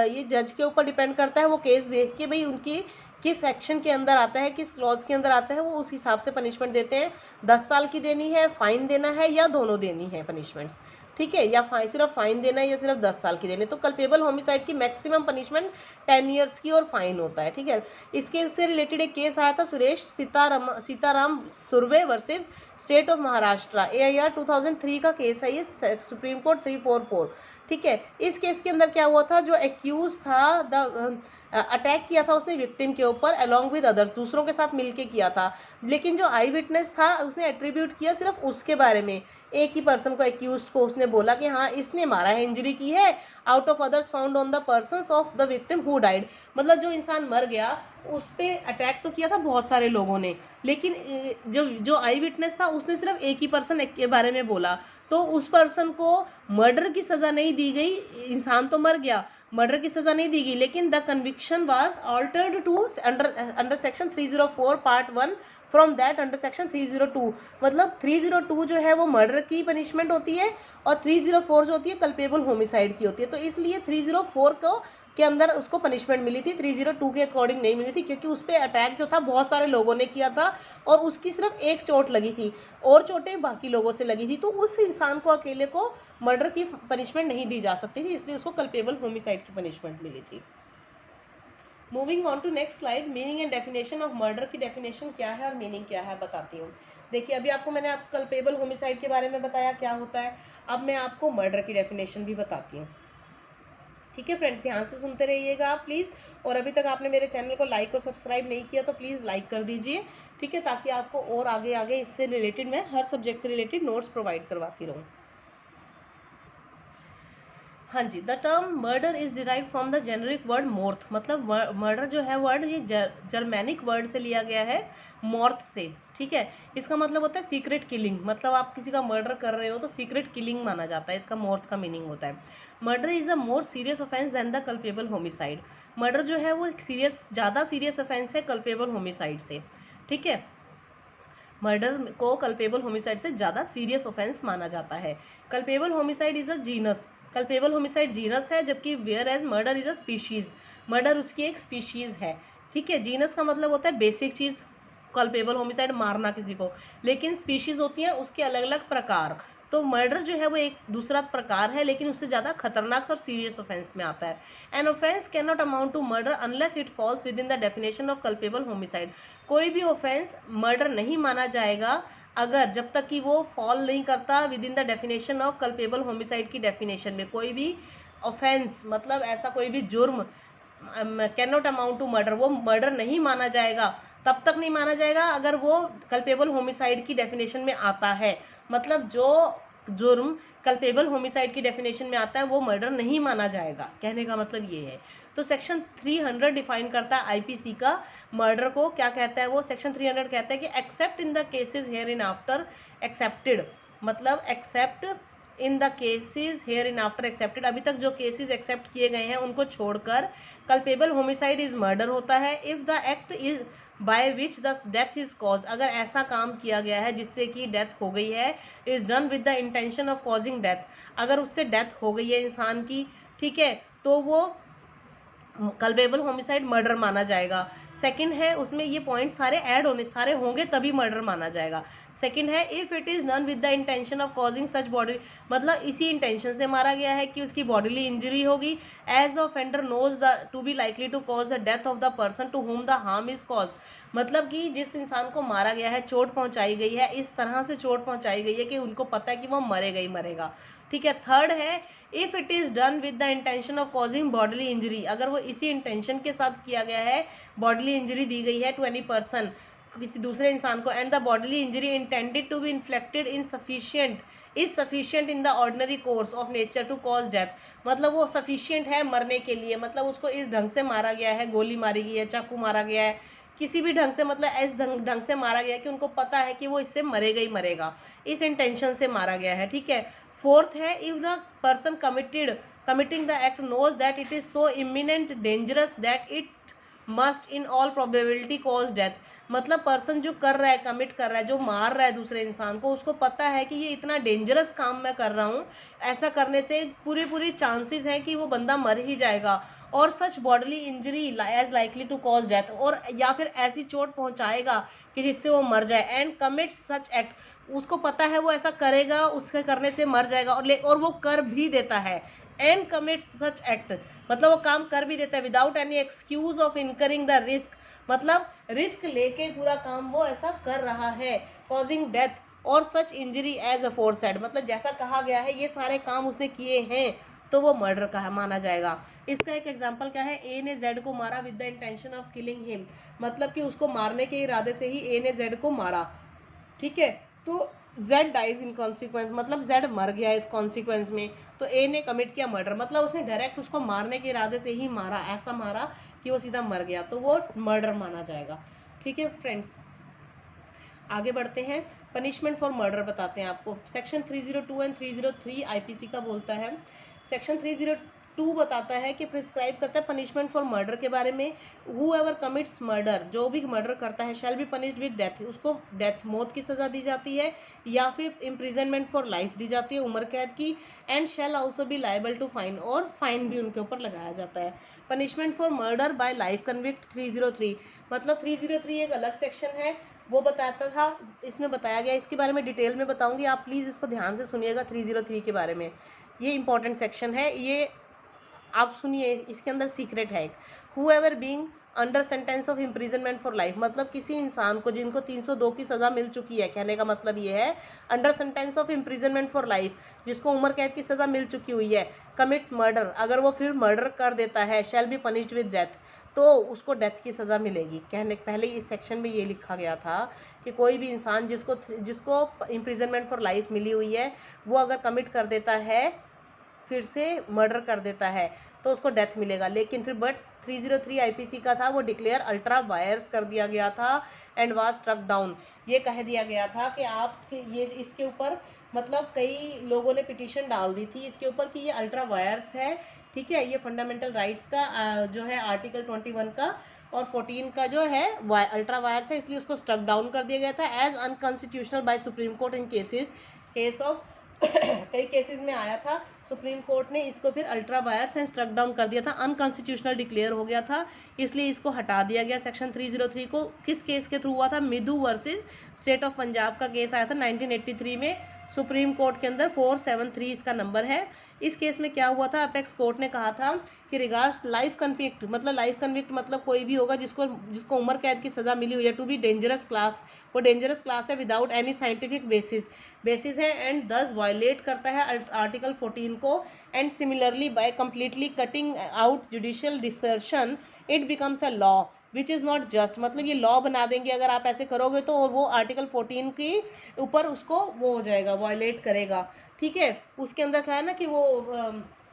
ये जज के ऊपर डिपेंड करता है, वो केस देख के भाई उनकी किस सेक्शन के अंदर आता है, किस क्लॉज के अंदर आता है, वो उस हिसाब से पनिशमेंट देते हैं। 10 साल की देनी है, फाइन देना है, या दोनों देनी है पनिशमेंट्स, ठीक है, या सिर्फ फाइन देना है या सिर्फ 10 साल की देनी है। तो कल्पेबल होमिसाइड की मैक्सिमम पनिशमेंट 10 ईयर्स की और फाइन होता है, ठीक है। इसके से रिलेटेड एक केस आया था Suresh Sitaram Surve versus state of Maharashtra, AIR 2003 का केस है ये, सुप्रीम कोर्ट 344, ठीक है। इस केस के अंदर क्या हुआ था, जो एक्यूज था अटैक किया था उसने विक्टिम के ऊपर अलॉन्ग विद अदर्स, दूसरों के साथ मिलके किया था, लेकिन जो आई विटनेस था उसने एट्रीब्यूट किया सिर्फ उसके बारे में, एक ही पर्सन को, एक्यूज को उसने बोला कि हाँ इसने मारा है, इंजरी की है, out of others found on the persons of the victim who died, मतलब जो इंसान मर गया उस पर अटैक तो किया था बहुत सारे लोगों ने, लेकिन जो आई विटनेस था उसने सिर्फ एक ही पर्सन के बारे में बोला, तो उस पर्सन को मर्डर की सज़ा नहीं दी गई, इंसान तो मर गया, मर्डर की सज़ा नहीं दी गई, लेकिन the conviction was altered to under section 304 part 1 from that under section 302। मतलब 302 जो है वो मर्डर की पनिशमेंट होती है और 304 जो होती है कल्पेबल होमिसाइड की होती है। तो इसलिए 304 को के अंदर उसको पनिशमेंट मिली थी, 302 के अकॉर्डिंग नहीं मिली थी, क्योंकि उस पर अटैक जो था बहुत सारे लोगों ने किया था और उसकी सिर्फ एक चोट लगी थी और चोटें बाकी लोगों से लगी थी। तो उस इंसान को अकेले को मर्डर की पनिशमेंट नहीं दी जा सकती थी, इसलिए उसको कल्पेबल होमिसाइड की पनिशमेंट मिली थी। Moving on to next slide, meaning and definition of murder की डेफिनेशन क्या है और मीनिंग क्या है बताती हूँ। देखिए अभी आपको मैंने कल्पेबल होमिसाइड के बारे में बताया क्या होता है, अब मैं आपको मर्डर की डेफिनेशन भी बताती हूँ। ठीक है फ्रेंड्स, ध्यान से सुनते रहिएगा आप प्लीज़। और अभी तक आपने मेरे चैनल को लाइक और सब्सक्राइब नहीं किया तो प्लीज़ लाइक कर दीजिए, ठीक है, ताकि आपको और आगे आगे इससे रिलेटेड मैं हर सब्जेक्ट से रिलेटेड नोट्स प्रोवाइड करवाती रहूँ। हाँ जी, the term murder is derive from the generic word morth. मतलब मर्डर जो है वर्ड ये जर्मैनिक वर्ड से लिया गया है, मॉर्थ से, ठीक है। इसका मतलब होता है सीक्रेट किलिंग, मतलब आप किसी का मर्डर कर रहे हो तो सीक्रेट किलिंग माना जाता है, इसका मॉर्थ का मीनिंग होता है। Murder is a more serious offence than the culpable homicide. Murder जो है वो एक ज़्यादा सीरियस ऑफेंस है कल्पेबल होमिसाइड से, ठीक है। मर्डर को कल्पेबल होमिसाइड से ज़्यादा सीरियस ऑफेंस माना जाता है। Culpable homicide is a genus, culpable homicide genus है, जबकि whereas murder is a species, murder उसकी एक स्पीशीज़ है, ठीक है। जीनस का मतलब होता है बेसिक चीज़, कल्पेबल होमिसाइड मारना किसी को, लेकिन स्पीशीज़ होती हैं उसके अलग अलग प्रकार। तो मर्डर जो है वो एक दूसरा प्रकार है, लेकिन उससे ज़्यादा खतरनाक और सीरियस ऑफेंस में आता है। An offence can not amount to murder unless it falls within the definition of culpable homicide. कोई भी ऑफेंस मर्डर नहीं माना जाएगा अगर जब तक कि वो फॉल नहीं करता within the definition of culpable homicide की डेफिनेशन में। कोई भी ऑफेंस मतलब ऐसा कोई भी जुर्म can not amount to murder, वो मर्डर नहीं माना जाएगा, तब तक नहीं माना जाएगा अगर वो कल्पेबल होमिसाइड की डेफिनेशन में आता है। मतलब जो जुर्म कल्पेबल होमिसाइड की डेफिनेशन में आता है वो मर्डर नहीं माना जाएगा, कहने का मतलब ये है। तो सेक्शन 300 डिफाइन करता है आईपीसी का मर्डर को, क्या कहता है वो, सेक्शन 300 कहता है कि except in the cases hereinafter excepted, मतलब except in the cases hereinafter excepted, अभी तक जो केसेस एक्सेप्ट किए गए हैं उनको छोड़कर कल्पेबल होमिसाइड इज मर्डर होता है। If the act is by which the death is cause, अगर ऐसा काम किया गया है जिससे कि डेथ हो गई है, is done with the intention of causing death, अगर उससे डेथ हो गई है इंसान की, ठीक है, तो वो कल्पेबल होमिसाइड मर्डर माना जाएगा। सेकंड है उसमें ये पॉइंट सारे ऐड होने सारे होंगे तभी मर्डर माना जाएगा। सेकंड है if it is done with the intention of causing such body, मतलब इसी इंटेंशन से मारा गया है कि उसकी बॉडीली इंजरी होगी, as the offender knows the to be likely to cause the death of the person to whom the harm is cause, मतलब कि जिस इंसान को मारा गया है, चोट पहुंचाई गई है, इस तरह से चोट पहुंचाई गई है कि उनको पता है कि वो मरेगा ही मरेगा, ठीक है। थर्ड है if it is done with the intention of causing bodily injury, अगर वो इसी इंटेंशन के साथ किया गया है, बॉडीली इंजरी दी गई है टू एनी पर्सन, किसी दूसरे इंसान को, and the bodily injury intended to be inflicted in sufficient is sufficient in the ordinary course of nature to cause death, मतलब वो सफिशिएंट है मरने के लिए, मतलब उसको इस ढंग से मारा गया है, गोली मारी गई है, चाकू मारा गया है, किसी भी ढंग से, मतलब इस ढंग से मारा गया है कि उनको पता है कि वो इससे मरेगा ही मरेगा, इस इंटेंशन से मारा गया है, ठीक है। फोर्थ है if the person committing the act knows that it is so imminent dangerous that it must in all probability cause death, मतलब पर्सन जो कर रहा है, कमिट कर रहा है, जो मार रहा है दूसरे इंसान को, उसको पता है कि ये इतना डेंजरस काम मैं कर रहा हूँ, ऐसा करने से पूरी चांसेस हैं कि वो बंदा मर ही जाएगा, और such bodily injury as likely to cause death, और या फिर ऐसी चोट पहुंचाएगा कि जिससे वो मर जाए, एंड कमिट सच एक्ट, उसको पता है वो ऐसा करेगा, उसके करने से मर जाएगा, और वो कर भी देता है, एंड कमिट्स सच एक्ट, मतलब वो काम कर भी देता है without any excuse of incurring the risk, मतलब रिस्क लेके पूरा काम वो ऐसा कर रहा है, कॉजिंग डेथ और सच इंजरी एज अफोरसेड, मतलब जैसा कहा गया है ये सारे काम उसने किए हैं तो वो मर्डर का माना जाएगा। इसका एक एग्जांपल क्या है, ए ने जेड को मारा with the intention of killing him, मतलब कि उसको मारने के इरादे से ही ए ने जेड को मारा, ठीक है, तो जेड डाइज इन कॉन्सिक्वेंस, मतलब जेड मर गया इस कॉन्सिक्वेंस में, तो ए ने कमिट किया मर्डर, मतलब उसने डायरेक्ट उसको मारने के इरादे से ही मारा, ऐसा मारा कि वो सीधा मर गया, तो वो मर्डर माना जाएगा, ठीक है फ्रेंड्स। आगे बढ़ते हैं, पनिशमेंट फॉर मर्डर बताते हैं आपको। सेक्शन 302 एंड 303 आईपीसी का बोलता है। सेक्शन 2 बताता है कि प्रिस्क्राइब करता है पनिशमेंट फॉर मर्डर के बारे में। हूएवर कमिट्स मर्डर, जो भी मर्डर करता है, shall be punished with death, उसको डेथ मौत की सज़ा दी जाती है या फिर इम्प्रिजनमेंट फॉर लाइफ दी जाती है, उम्र कैद की। And shall also be liable to fine, और फाइन भी उनके ऊपर लगाया जाता है। Punishment for murder by life convict 303, मतलब 303 एक अलग सेक्शन है, वो बताता था, इसमें बताया गया, इसके बारे में डिटेल में बताऊंगी, आप प्लीज़ इसको ध्यान से सुनिएगा 303 के बारे में। ये इंपॉर्टेंट सेक्शन है, ये आप सुनिए, इसके अंदर सीक्रेट है एक। Whoever being under sentence of imprisonment for life, मतलब किसी इंसान को जिनको 302 की सज़ा मिल चुकी है, कहने का मतलब ये है under sentence of imprisonment for life, जिसको उम्र कैद की सज़ा मिल चुकी हुई है, कमिट्स मर्डर, अगर वो फिर मर्डर कर देता है, shall be punished with death, तो उसको डेथ की सज़ा मिलेगी। कहने पहले इस सेक्शन में ये लिखा गया था कि कोई भी इंसान जिसको इम्प्रिजनमेंट फॉर लाइफ मिली हुई है, वो अगर कमिट कर देता है, फिर से मर्डर कर देता है, तो उसको डेथ मिलेगा। लेकिन फिर बट 303 आईपीसी का था, वो डिक्लेयर अल्ट्रा वायर्स कर दिया गया था एंड वाज स्ट्रक डाउन। ये कह दिया गया था कि आप ये इसके ऊपर, मतलब कई लोगों ने पिटीशन डाल दी थी इसके ऊपर कि ये अल्ट्रा वायर्स है, ठीक है, ये फंडामेंटल राइट्स का जो है आर्टिकल 21 का और 14 का जो है अल्ट्रा वायर्स है, इसलिए उसको स्ट्रक डाउन कर दिया गया था as unconstitutional by Supreme Court in case of कई केसेस में आया था, सुप्रीम कोर्ट ने इसको फिर ultra vires and struck down कर दिया था, अनकॉन्स्टिट्यूशनल डिक्लेयर हो गया था, इसलिए इसको हटा दिया गया। सेक्शन 303 को किस केस के थ्रू हुआ था? मिधु वर्सेस स्टेट ऑफ पंजाब का केस आया था 1983 में सुप्रीम कोर्ट के अंदर, 473 इसका नंबर है। इस केस में क्या हुआ था? अपेक्स कोर्ट ने कहा था कि रिगार्ड्स लाइफ कन्विक्ट, मतलब लाइफ कन्विक्ट मतलब कोई भी होगा जिसको उम्र कैद की सज़ा मिली हुई है, टू बी डेंजरस क्लास, वो डेंजरस क्लास है विदाउट एनी साइंटिफिक बेसिस है एंड दस वायलेट करता है आर्टिकल 14 को, and similarly by completely cutting out judicial discretion it becomes a law which is not just, मतलब ये लॉ बना देंगे अगर आप ऐसे करोगे तो, और वो आर्टिकल 14 के ऊपर उसको वो हो जाएगा, वायलेट करेगा, ठीक है। उसके अंदर क्या है ना कि वो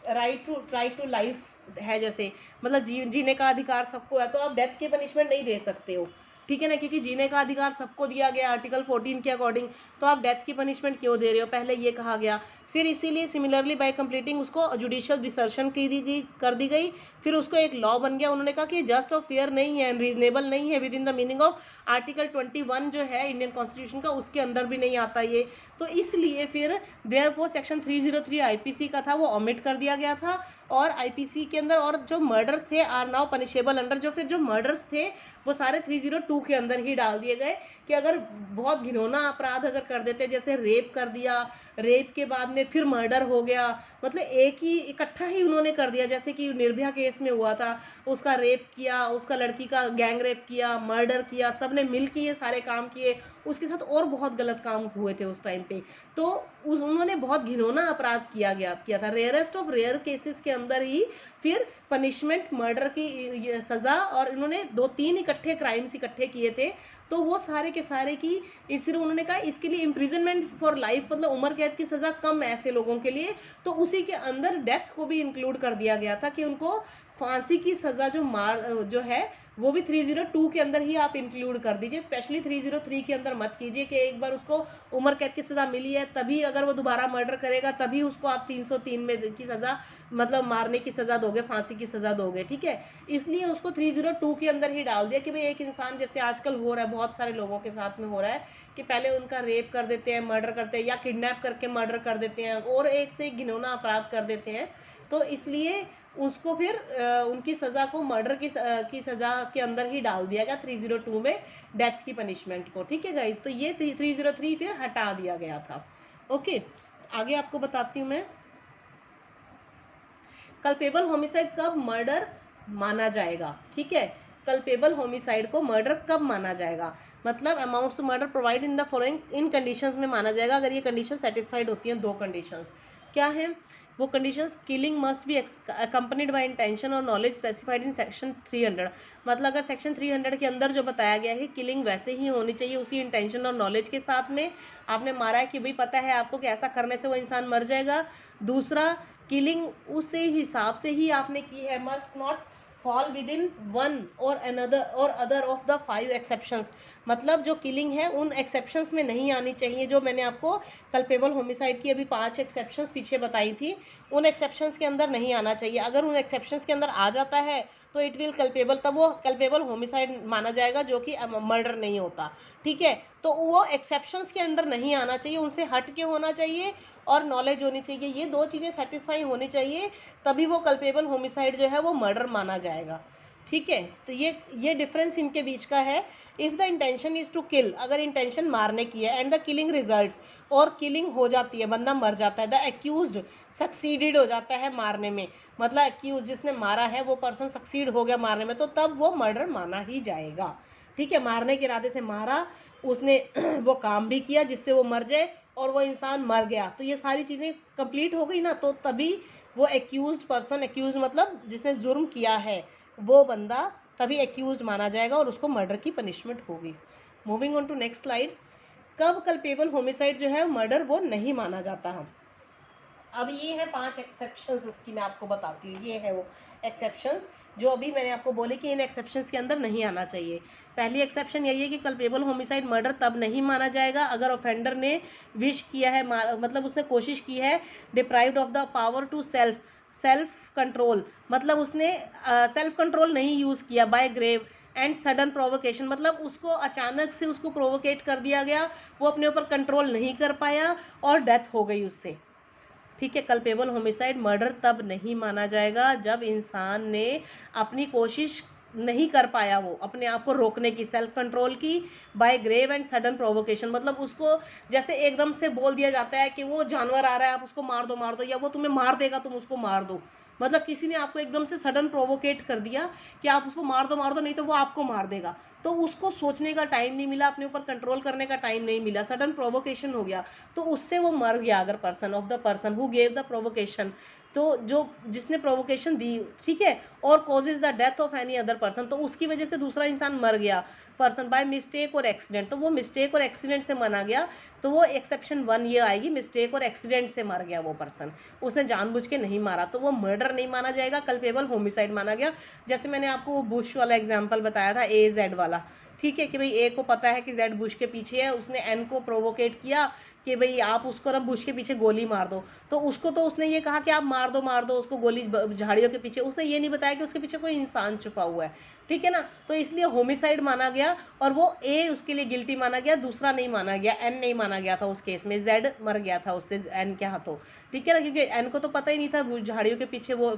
राइट टू लाइफ है, जैसे मतलब जीने का अधिकार सबको है, तो आप डेथ की पनिशमेंट नहीं दे सकते हो, ठीक है ना, क्योंकि जीने का अधिकार सबको दिया गया आर्टिकल 14 के अकॉर्डिंग, तो आप डेथ की पनिशमेंट क्यों दे रहे हो, पहले ये कहा गया। फिर इसीलिए सिमिलरली बाय कंप्लीटिंग उसको जुडिशियल डिसर्शन कर दी गई, फिर उसको एक लॉ बन गया। उन्होंने कहा कि जस्ट और फेयर नहीं है, रीजनेबल नहीं है, with in the meaning of article 21 जो है इंडियन कॉन्स्टिट्यूशन का, उसके अंदर भी नहीं आता ये, तो इसलिए फिर देयरफॉर सेक्शन 303 आईपीसी का था वो ओमिट कर दिया गया था, और आईपीसी के अंदर और जो मर्डर्स थे आर नाउ पनिशेबल अंडर, जो मर्डर्स थे वो सारे 302 के अंदर ही डाल दिए गए कि अगर बहुत घिनौना अपराध अगर कर देते, जैसे रेप कर दिया, रेप के बाद में फिर मर्डर हो गया, मतलब एक ही इकट्ठा ही उन्होंने कर दिया, जैसे कि निर्भया केस में हुआ था, उसका रेप किया, उसका लड़की का गैंग रेप किया, मर्डर किया, सब ने मिल के ये सारे काम किए, उसके साथ और बहुत गलत काम हुए थे उस टाइम पे, तो उन्होंने बहुत घिनौना अपराध किया था। रेयरेस्ट ऑफ रेयर केसेस के अंदर ही फिर पनिशमेंट मर्डर की सज़ा, और इन्होंने 2-3 इकट्ठे क्राइम्स इकट्ठे किए थे, तो वो सारे के सारे की इसलिए उन्होंने कहा इसके लिए इम्प्रिजनमेंट फॉर लाइफ, मतलब उम्र कैद की सज़ा कम है ऐसे लोगों के लिए, तो उसी के अंदर डेथ को भी इंक्लूड कर दिया गया था कि उनको फांसी की सज़ा जो है वो भी 302 के अंदर ही आप इंक्लूड कर दीजिए, स्पेशली 303 के अंदर मत कीजिए कि एक बार उसको उम्र कैद की सज़ा मिली है तभी अगर वो दोबारा मर्डर करेगा तभी उसको आप 303 में की सज़ा, मतलब मारने की सज़ा दोगे, फांसी की सज़ा दोगे, ठीक है। इसलिए उसको 302 के अंदर ही डाल दिया कि भाई एक इंसान, जैसे आजकल हो रहा है बहुत सारे लोगों के साथ में हो रहा है कि पहले उनका रेप कर देते हैं, मर्डर करते हैं, या किडनैप करके मर्डर कर देते हैं, और एक से एक घिनौना अपराध कर देते हैं, तो इसलिए उसको फिर उनकी सज़ा को मर्डर की सज़ा के अंदर ही डाल दिया गया 302 में, डेथ की पनिशमेंट को, ठीक है गाइज। तो ये 303 फिर हटा दिया गया था। ओके, आगे आपको बताती हूँ मैं, कल्पेबल होमिसाइड कब मर्डर माना जाएगा, ठीक है। कल्पेबल होमिसाइड को मर्डर कब माना जाएगा, मतलब amounts to murder provide in the following इन कंडीशंस में माना जाएगा, अगर ये कंडीशन सेटिस्फाइड होती हैं। 2 कंडीशंस क्या है वो conditions? Killing must be accompanied by intention और नॉलेज स्पेसिफाइड इन सेक्शन 300, मतलब अगर सेक्शन 300 के अंदर जो बताया गया है किलिंग वैसे ही होनी चाहिए, उसी इंटेंशन और नॉलेज के साथ में आपने मारा है कि भाई पता है आपको कि ऐसा करने से वो इंसान मर जाएगा। दूसरा, किलिंग उसी हिसाब से ही आपने की है, must not fall with in one और अदर ऑफ द 5 एक्सेप्शंस, मतलब जो किलिंग है उन एक्सेप्शंस में नहीं आनी चाहिए, जो मैंने आपको कल्पेबल होमिसाइड की अभी 5 एक्सेप्शंस पीछे बताई थी उन एक्सेप्शंस के अंदर नहीं आना चाहिए। अगर उन एक्सेप्शंस के अंदर आ जाता है तो इट विल कल्पेबल, तब वो कल्पेबल होमिसाइड माना जाएगा, जो कि मर्डर नहीं होता। ठीक है, तो वो एक्सेप्शंस के अंदर नहीं आना चाहिए, उनसे हट के होना चाहिए और नॉलेज होनी चाहिए। ये दो चीज़ें सेटिस्फाई होनी चाहिए, तभी वो कल्पेबल होमिसाइड जो है वो मर्डर माना जाएगा। ठीक है, तो ये डिफरेंस इनके बीच का है। If the intention is to kill, अगर इंटेंशन मारने की है, एंड द किलिंग रिजल्ट्स, और किलिंग हो जाती है, बंदा मर जाता है, द एक्यूज्ड सक्सीडेड हो जाता है मारने में, मतलब एक्यूज जिसने मारा है वो पर्सन सक्सीड हो गया मारने में, तो तब वो मर्डर माना ही जाएगा। ठीक है, मारने के इरादे से मारा, उसने वो काम भी किया जिससे वो मर जाए और वो इंसान मर गया, तो ये सारी चीज़ें कंप्लीट हो गई ना, तो तभी वो एक्यूज्ड पर्सन, एक्यूज मतलब जिसने जुर्म किया है, वो बंदा तभी एक्यूज माना जाएगा और उसको मर्डर की पनिशमेंट होगी। Moving on to next slide. कब कल्पेबल होमिसाइड जो है मर्डर वो नहीं माना जाता है। अब ये है 5 एक्सेप्शंस, इसकी मैं आपको बताती हूँ। ये है वो एक्सेप्शंस जो अभी मैंने आपको बोले कि इन एक्सेप्शंस के अंदर नहीं आना चाहिए। पहली एक्सेप्शन यही है कि कल्पेबल होमिसाइड मर्डर तब नहीं माना जाएगा अगर ऑफेंडर ने विश किया है, मतलब उसने कोशिश की है, deprived of the power to self control, मतलब उसने सेल्फ कंट्रोल नहीं यूज़ किया, by grave and sudden provocation, मतलब उसको अचानक से उसको प्रोवोकेट कर दिया गया, वो अपने ऊपर कंट्रोल नहीं कर पाया और डेथ हो गई उससे। ठीक है, कल्पेबल होमिसाइड मर्डर तब नहीं माना जाएगा जब इंसान ने अपनी कोशिश नहीं कर पाया, वो अपने आप को रोकने की, सेल्फ कंट्रोल की, by grave and sudden provocation, मतलब उसको जैसे एकदम से बोल दिया जाता है कि वो जानवर आ रहा है, आप उसको मार दो, या वो तुम्हें मार देगा, तुम उसको मार दो, मतलब किसी ने आपको एकदम से सडन प्रोवोकेट कर दिया कि आप उसको मार दो, नहीं तो वो आपको मार देगा, तो उसको सोचने का टाइम नहीं मिला, अपने ऊपर कंट्रोल करने का टाइम नहीं मिला, सडन प्रोवोकेशन हो गया, तो उससे वो मर गया। अगर person of the person who gave the provocation, तो जो जिसने प्रोवोकेशन दी, ठीक है, और causes the death of any other person, तो उसकी वजह से दूसरा इंसान मर गया, पर्सन बाय मिस्टेक और एक्सीडेंट, तो वो मिस्टेक और एक्सीडेंट से माना गया, तो वो एक्सेप्शन 1 ये आएगी, मिस्टेक और एक्सीडेंट से मर गया वो पर्सन, उसने जानबूझ के नहीं मारा, तो वो मर्डर नहीं माना जाएगा, कल्पेबल होमिसाइड माना गया। जैसे मैंने आपको वो बुश वाला एग्जाम्पल बताया था, AZ वाला, ठीक है, कि भाई ए को पता है कि जेड बुश के पीछे है, उसने एन को प्रोवोकेट किया कि भाई आप उसको ना बुश के पीछे गोली मार दो, तो उसको तो उसने ये कहा कि आप मार दो उसको गोली झाड़ियों के पीछे, उसने ये नहीं बताया कि उसके पीछे कोई इंसान छुपा हुआ है। ठीक है ना, तो इसलिए होमिसाइड माना गया और वो ए उसके लिए गिल्टी माना गया, दूसरा नहीं माना गया, एन नहीं माना गया था उस केस में, जेड मर गया था उससे एन के हाथों। ठीक है ना, क्योंकि एन को तो पता ही नहीं था झाड़ियों के पीछे वो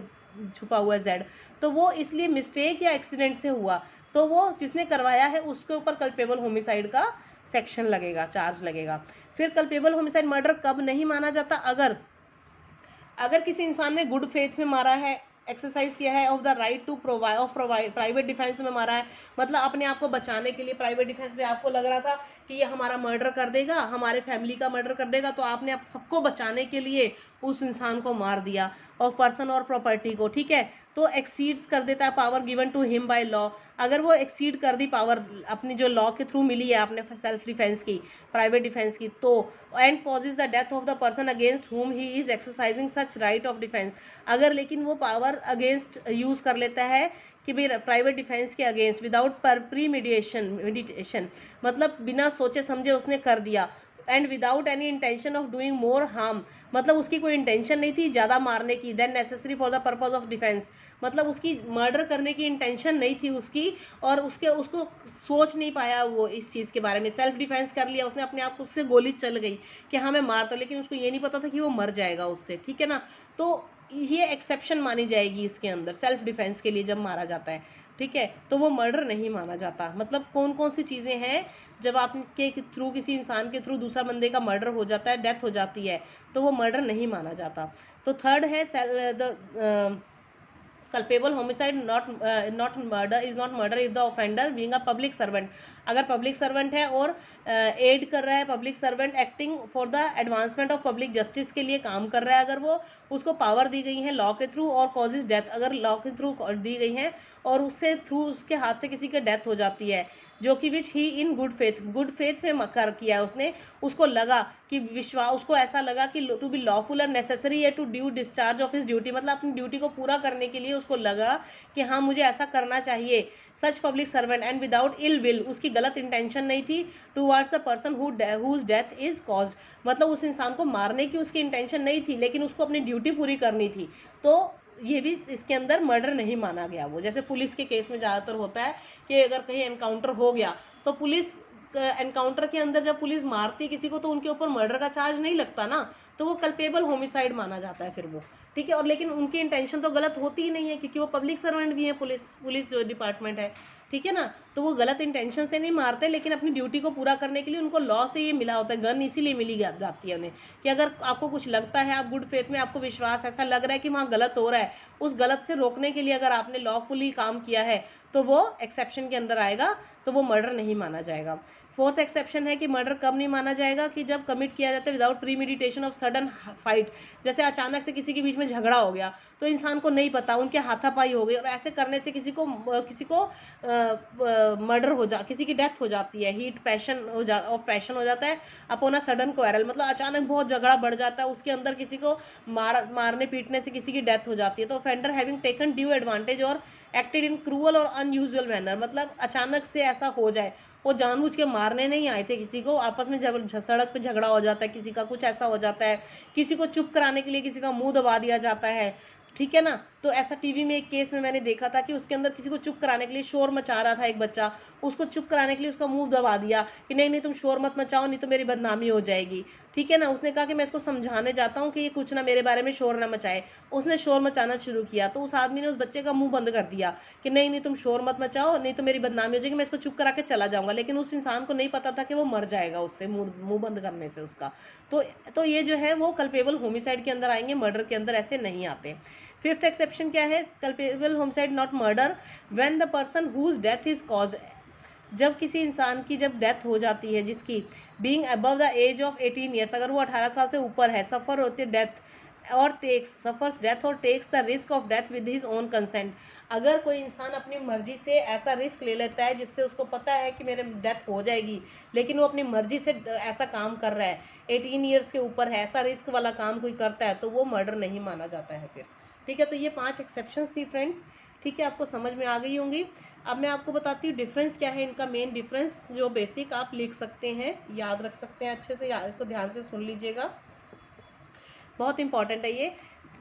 छुपा हुआ है जेड, तो वो इसलिए मिस्टेक या एक्सीडेंट से हुआ, तो वो जिसने करवाया है उसके ऊपर कल्पेबल होमिसाइड का सेक्शन लगेगा, चार्ज लगेगा। फिर कल्पेबल होमिसाइड मर्डर कब नहीं माना जाता, अगर किसी इंसान ने गुड फेथ में मारा है, एक्सरसाइज किया है of the right to private defence में मारा है, मतलब अपने आप को बचाने के लिए प्राइवेट डिफेंस में आपको लग रहा था कि ये हमारा मर्डर कर देगा, हमारे फैमिली का मर्डर कर देगा, तो आपने आप सबको बचाने के लिए उस इंसान को मार दिया, ऑफ पर्सन और प्रॉपर्टी को। ठीक है, तो एक्सीड्स कर देता है power given to him by law, अगर वो एक्सीड कर दी पावर अपनी जो लॉ के थ्रू मिली है आपने सेल्फ डिफेंस की, प्राइवेट डिफेंस की, तो and causes the death of the person against हुम he is exercising such right of defence, अगर लेकिन वो पावर अगेंस्ट यूज कर लेता है कि भाई प्राइवेट डिफेंस के अगेंस्ट विदाउट मेडिटेशन, मतलब बिना सोचे समझे उसने कर दिया, and without any intention of doing more harm, मतलब उसकी कोई इंटेंशन नहीं थी ज़्यादा मारने की, than necessary for the purpose of defence, मतलब उसकी मर्डर करने की इंटेंशन नहीं थी उसकी, और उसको सोच नहीं पाया वो इस चीज़ के बारे में, सेल्फ डिफेंस कर लिया उसने अपने आप को, उससे गोली चल गई कि हाँ मैं मार तो, लेकिन उसको ये नहीं पता था कि वो मर जाएगा उससे। ठीक है ना, तो ये एक्सेप्शन मानी जाएगी इसके अंदर, सेल्फ डिफेंस के लिए जब मारा जाता है। ठीक है, तो वो मर्डर नहीं माना जाता। मतलब कौन कौन सी चीज़ें हैं जब आप इसके थ्रू, किसी इंसान के थ्रू दूसरा बंदे का मर्डर हो जाता है, डेथ हो जाती है, तो वो मर्डर नहीं माना जाता। तो थर्ड है the culpable homicide not murder is not murder if the offender being a public servant, अगर पब्लिक सर्वेंट है और एड कर रहा है, public servant acting for the advancement of public justice के लिए काम कर रहा है, अगर वो उसको पावर दी गई है लॉ के थ्रू, और कॉजेज डेथ, अगर लॉ के थ्रू दी गई है और उससे थ्रू उसके हाथ से किसी की डेथ हो जाती है, जो कि विच ही इन गुड फेथ में कर किया उसने, उसको लगा कि विश्वास, उसको ऐसा लगा कि टू बी लॉफुल और नेसेसरी है to due discharge of his duty, मतलब अपनी ड्यूटी को पूरा करने के लिए उसको लगा कि हाँ मुझे ऐसा करना चाहिए। Such public servant and without ill will, उसकी गलत इंटेंशन नहीं थी towards the person whose death is caused, मतलब उस इंसान को मारने की उसकी इंटेंशन नहीं थी, लेकिन उसको अपनी ड्यूटी पूरी करनी थी। तो ये भी इसके अंदर मर्डर नहीं माना गया। वो जैसे पुलिस के केस में ज़्यादातर होता है कि अगर कहीं एनकाउंटर हो गया तो पुलिस एनकाउंटर के अंदर जब पुलिस मारती किसी को तो उनके ऊपर मर्डर का चार्ज नहीं लगता ना, तो वो कल्पेबल होमिसाइड माना जाता है फिर वो, ठीक है। और लेकिन उनकी इंटेंशन तो गलत होती ही नहीं है, क्योंकि वो पब्लिक सर्वेंट भी है, पुलिस जो डिपार्टमेंट है, ठीक है ना। तो वो गलत इंटेंशन से नहीं मारते, लेकिन अपनी ड्यूटी को पूरा करने के लिए उनको लॉ से ये मिला होता है, गन इसीलिए मिली जाती है उन्हें कि अगर आपको कुछ लगता है, आप गुड फेथ में आपको विश्वास ऐसा लग रहा है कि वहाँ गलत हो रहा है, उस गलत से रोकने के लिए अगर आपने लॉफुली काम किया है तो वो एक्सेप्शन के अंदर आएगा, तो वो मर्डर नहीं माना जाएगा। फोर्थ एक्सेप्शन है कि मर्डर कब नहीं माना जाएगा, कि जब कमिट किया जाता है विदाउट प्रीमेडिटेशन ऑफ सडन फाइट, जैसे अचानक से किसी के बीच में झगड़ा हो गया तो इंसान को नहीं पता, उनके हाथापाई हो गई और ऐसे करने से किसी को मर्डर हो जा, किसी की डेथ हो जाती है, हीट पैशन हो जाता है अपॉन अ सडन क्वारल, मतलब अचानक बहुत झगड़ा बढ़ जाता है, उसके अंदर किसी को मारने पीटने से किसी की डेथ हो जाती है। तो offender having taken due advantage और एक्टेड इन क्रूअल और अनयूजुअल मैनर, मतलब अचानक से ऐसा हो जाए, वो जानबूझ के मारने नहीं आए थे किसी को, आपस में सड़क पे झगड़ा हो जाता है, किसी का कुछ ऐसा हो जाता है, किसी को चुप कराने के लिए किसी का मुंह दबा दिया जाता है, ठीक है ना। तो ऐसा टीवी में एक केस में मैंने देखा था कि उसके अंदर किसी को चुप कराने के लिए शोर मचा रहा था एक बच्चा, उसको चुप कराने के लिए उसका मुंह दबा दिया कि नहीं नहीं तुम शोर मत मचाओ, नहीं तो मेरी बदनामी हो जाएगी, ठीक है ना। उसने कहा कि मैं इसको समझाने जाता हूँ कि ये कुछ ना मेरे बारे में शोर ना मचाए, उसने शोर मचाना शुरू किया, तो उस आदमी ने उस बच्चे का मुंह बंद कर दिया कि नहीं नहीं तुम शोर मत मचाओ, नहीं तो मेरी बदनामी हो जाएगी, मैं इसको चुप करा के चला जाऊंगा। लेकिन उस इंसान को नहीं पता था कि वो मर जाएगा उससे, मुंह बंद करने से उसका। तो ये जो है वो कल्पेबल होमिसाइड के अंदर आएंगे, मर्डर के अंदर ऐसे नहीं आते। फिफ्थ एक्सेप्शन क्या है, culpable homicide not murder when the person whose death is caused, जब किसी इंसान की जब डेथ हो जाती है जिसकी being above the age of 18 years, अगर वो 18 साल से ऊपर है, सफ़र होती है डेथ और सफर्स डेथ और takes the risk of death with his own consent, अगर कोई इंसान अपनी मर्जी से ऐसा रिस्क ले लेता है जिससे उसको पता है कि मेरे डेथ हो जाएगी, लेकिन वो अपनी मर्जी से ऐसा काम कर रहा है, 18 ईयर्स के ऊपर है, ऐसा रिस्क वाला काम कोई करता है, तो वो मर्डर नहीं माना जाता है फिर, ठीक है। तो ये 5 एक्सेप्शंस थी फ्रेंड्स, ठीक है, आपको समझ में आ गई होंगी। अब मैं आपको बताती हूँ डिफरेंस क्या है, इनका मेन डिफरेंस जो बेसिक आप लिख सकते हैं, याद रख सकते हैं अच्छे से, इसको ध्यान से सुन लीजिएगा, बहुत इंपॉर्टेंट है ये।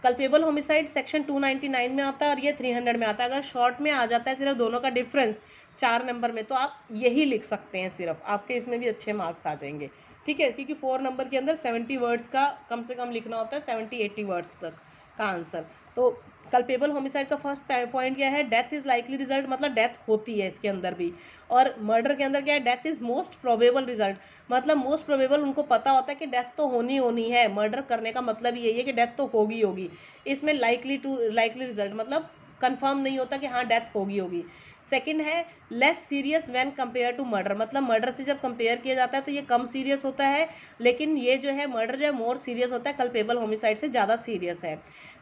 कल्पेबल होमिसाइड सेक्शन 299 में आता है और ये 300 में आता है। अगर शॉर्ट में आ जाता है सिर्फ दोनों का डिफरेंस 4 नंबर में, तो आप यही लिख सकते हैं सिर्फ, आपके इसमें भी अच्छे मार्क्स आ जाएंगे, ठीक है, क्योंकि 4 नंबर के अंदर 70 वर्ड्स का कम से कम लिखना होता है, 70-80 वर्ड्स तक का आंसर। तो कल्पेबल होमिसाइड का फर्स्ट पॉइंट क्या है, डेथ इज लाइकली रिजल्ट, मतलब डेथ होती है इसके अंदर भी। और मर्डर के अंदर क्या है, death is most probable result, मतलब मोस्ट प्रोबेबल, उनको पता होता है कि डेथ तो होनी है, मर्डर करने का मतलब यही है कि डेथ तो होगी। इसमें लाइकली रिजल्ट मतलब कंफर्म नहीं होता कि हाँ डेथ होगी। सेकंड है less serious when compare to murder, मतलब मर्डर से जब कंपेयर किया जाता है तो ये कम सीरियस होता है, लेकिन ये जो है मर्डर जो है मोर सीरियस होता है, कल्पेबल होमिसाइड से ज़्यादा सीरियस है।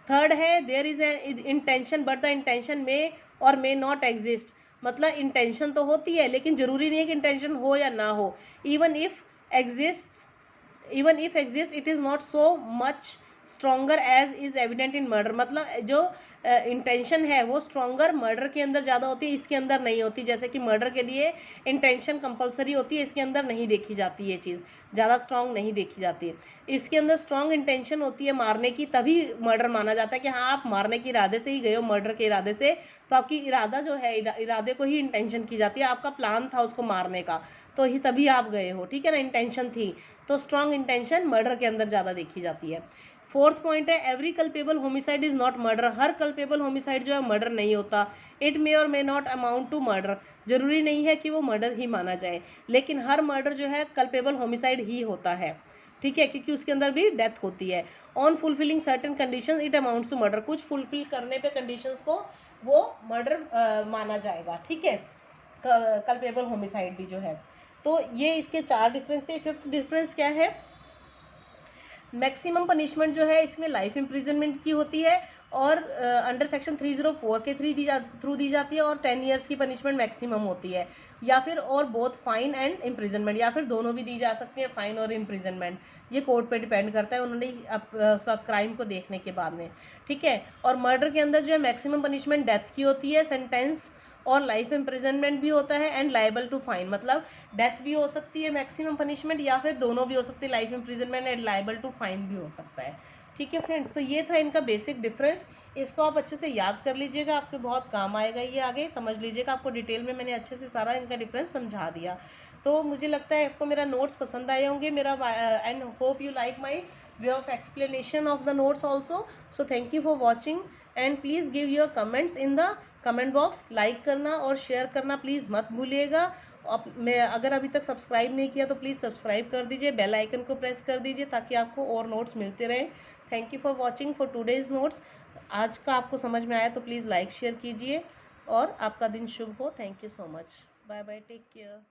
थर्ड है there is a intention but the intention may or may not exist, मतलब इंटेंशन तो होती है लेकिन जरूरी नहीं है कि इंटेंशन हो या ना हो, even if exist it is not so much stronger as is evident in murder, मतलब जो इंटेंशन है वो स्ट्रॉन्गर मर्डर के अंदर ज़्यादा होती है, इसके अंदर नहीं होती। जैसे कि मर्डर के लिए इंटेंशन कंपलसरी होती है, इसके अंदर नहीं देखी जाती, ये चीज़ ज़्यादा स्ट्रॉन्ग नहीं देखी जाती है। इसके अंदर स्ट्रॉन्ग इंटेंशन होती है मारने की, तभी मर्डर माना जाता है कि हाँ आप मारने के इरादे से ही गए हो, मर्डर के इरादे से, तो आपकी इरादा जो है इरादे को ही इंटेंशन की जाती है, आपका प्लान था उसको मारने का, तो ही तभी आप गए हो, ठीक है ना, इंटेंशन थी। तो स्ट्रॉन्ग इंटेंशन मर्डर के अंदर ज़्यादा देखी जाती है। फोर्थ पॉइंट है every culpable homicide is not murder, हर कल्पेबल होमिसाइड जो है मर्डर नहीं होता। It may or may not amount to murder, जरूरी नहीं है कि वो मर्डर ही माना जाए, लेकिन हर मर्डर जो है कल्पेबल होमिसाइड ही होता है, ठीक है, क्योंकि उसके अंदर भी डेथ होती है। On fulfilling certain conditions it amounts to murder, कुछ फुलफिल करने पे कंडीशंस को वो मर्डर माना जाएगा, ठीक है, कल्पेबल होमिसाइड भी जो है। तो ये इसके 4 डिफरेंस थे। फिफ्थ डिफरेंस क्या है, मैक्सिमम पनिशमेंट जो है इसमें लाइफ इम्प्रिजनमेंट की होती है और अंडर सेक्शन 304 के थ्रू दी जाती है, और 10 ईयर्स की पनिशमेंट मैक्सिमम होती है, या फिर और बोथ फाइन एंड इम्प्रिजनमेंट, या फिर दोनों भी दी जा सकती है, फाइन और इम्प्रिजनमेंट। ये कोर्ट पे डिपेंड करता है उन्होंने उसका क्राइम को देखने के बाद में, ठीक है। और मर्डर के अंदर जो है मैक्सिमम पनिशमेंट डेथ की होती है, सेंटेंस और लाइफ इम्प्रिजनमेंट भी होता है, एंड लाइबल टू फाइन, मतलब डेथ भी हो सकती है मैक्सिमम पनिशमेंट, या फिर दोनों भी हो सकती है, life imprisonment and liable to fine भी हो सकता है, ठीक है फ्रेंड्स। तो ये था इनका बेसिक डिफरेंस, इसको आप अच्छे से याद कर लीजिएगा, आपके बहुत काम आएगा ये, आगे समझ लीजिएगा। आपको डिटेल में मैंने अच्छे से सारा इनका डिफरेंस समझा दिया। तो मुझे लगता है आपको मेरा नोट्स पसंद आए होंगे, मेरा and hope you like my way of explanation of the notes also. So thank you for watching and please give your comments in the comment box. Like करना और शेयर करना प्लीज़ मत भूलिएगा। मैं अगर अभी तक सब्सक्राइब नहीं किया तो प्लीज़ सब्सक्राइब कर दीजिए, बेल आइकन को प्रेस कर दीजिए ताकि आपको और नोट्स मिलते रहें। Thank you for watching for today's notes. आज का आपको समझ में आया तो प्लीज़ लाइक शेयर कीजिए और आपका दिन शुभ हो। Thank you so much. Bye bye, take care.